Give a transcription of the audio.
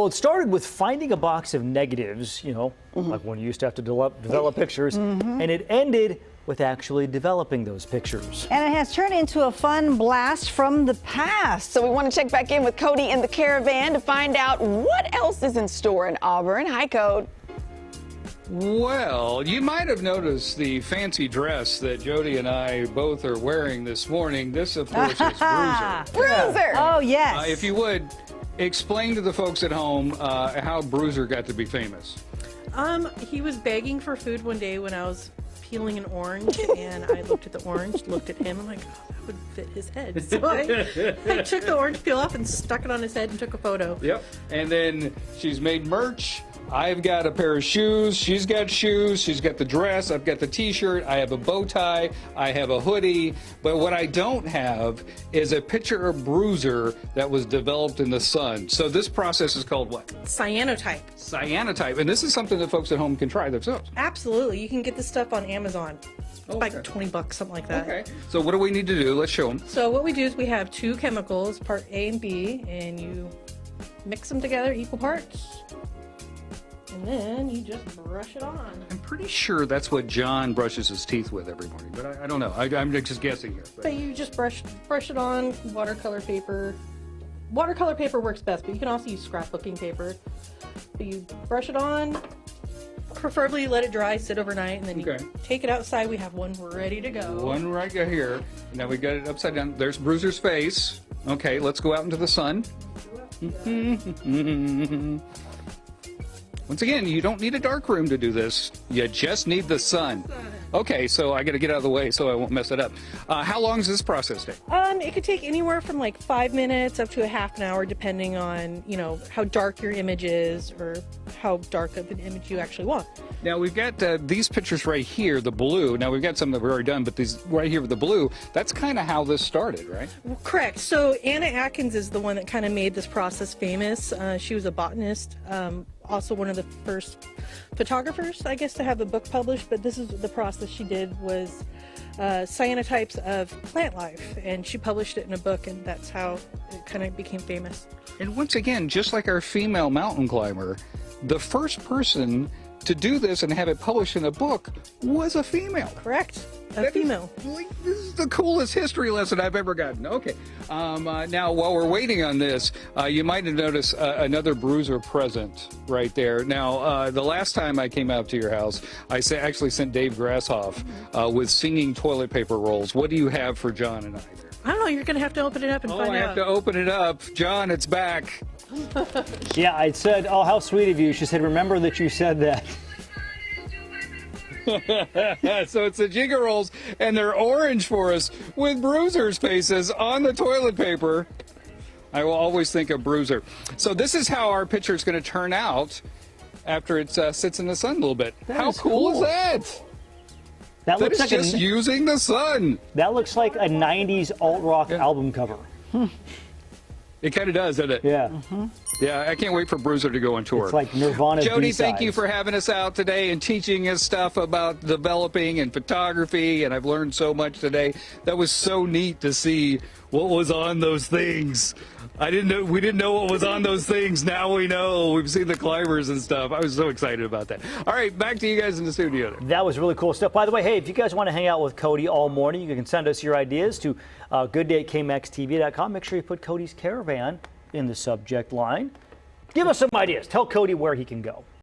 Well, it started with finding a box of negatives, like when you used to have to develop pictures, and it ended with actually developing those pictures. And it has turned into a fun blast from the past. So we want to check back in with Cody in the Caravan to find out what else is in store in Auburn. Hi, Cody. Well, you might have noticed the fancy dress that Jody and I both are wearing this morning. This, of course, is Bruiser. Bruiser! Oh, yes. If you would, explain to the folks at home how Bruiser got to be famous. He was begging for food one day when I was peeling an orange, and I looked at the orange, looked at him, I'm like, oh, that would fit his head. So I took the orange peel off and stuck it on his head and took a photo. Yep. And then she's made merch. I've got a pair of shoes. She's got shoes. She's got the dress. I've got the t-shirt. I have a bow tie. I have a hoodie. But what I don't have is a picture of Bruiser that was developed in the sun. So this process is called what? Cyanotype. Cyanotype. And this is something that folks at home can try themselves. Absolutely. You can get this stuff on Amazon. It's Okay. like 20 bucks, something like that. Okay. So what do we need to do? Let's show them. So what we do is we have two chemicals, part A and B, and you mix them together equal parts. And then you just brush it on. I'm pretty sure that's what John brushes his teeth with every morning, but I don't know. I'm just guessing here. But you just brush it on watercolor paper. Watercolor paper works best, but you can also use scrapbooking paper. But you brush it on, preferably let it dry, sit overnight, and then you take it outside. We have one ready to go. One right here. Now we got it upside down. There's Bruiser's face. Okay, let's go out into the sun. Once again, you don't need a dark room to do this. You just need the sun. Okay, so I got to get out of the way so I won't mess it up. How long does this process take? It could take anywhere from like 5 minutes up to a half an hour, depending on, how dark your image is or how dark of an image you actually want. Now we've got these pictures right here, the blue. Now we've got some that we've already done, but these right here with the blue, that's kind of how this started, right? Well, correct. So Anna Atkins is the one that kind of made this process famous. She was a botanist, also one of the first photographers, I guess, to have a book published, but this is the process she did was cyanotypes of plant life, and she published it in a book, and that's how it kind of became famous. And once again, just like our female mountain climber, the first person to do this and have it published in a book was a female. Correct. A female. This is the coolest history lesson I've ever gotten. Okay. Now, while we're waiting on this, you might have noticed another Bruiser present right there. Now, the last time I came out to your house, I actually sent Dave Grasshoff with singing toilet paper rolls. What do you have for John and I there? I don't know. You're going to have to open it up and find out. I have to open it up. John, it's back. Yeah, I said, oh, how sweet of you. She said, remember that you said that. So it's the Jigger Rolls, and they're orange for us with Bruiser's faces on the toilet paper. I will always think of Bruiser. So this is how our picture is going to turn out after it sits in the sun a little bit. How cool is that? That looks like just using the sun. That looks like a 90s alt-rock album cover. It kind of does, doesn't it? Yeah. Yeah, I can't wait for Bruiser to go on tour. It's like Nirvana Jody, B-sides. thank you for having us out today and teaching us stuff about developing and photography, and I've learned so much today. That was so neat to see what was on those things. We didn't know what was on those things. Now we know. We've seen the climbers and stuff. I was so excited about that. All right, back to you guys in the studio there. That was really cool stuff. By the way, hey, if you guys want to hang out with Cody all morning, you can send us your ideas to goodday@kmaxtv.com. Make sure you put Cody's Caravan in the subject line. Give us some ideas. Tell Cody where he can go.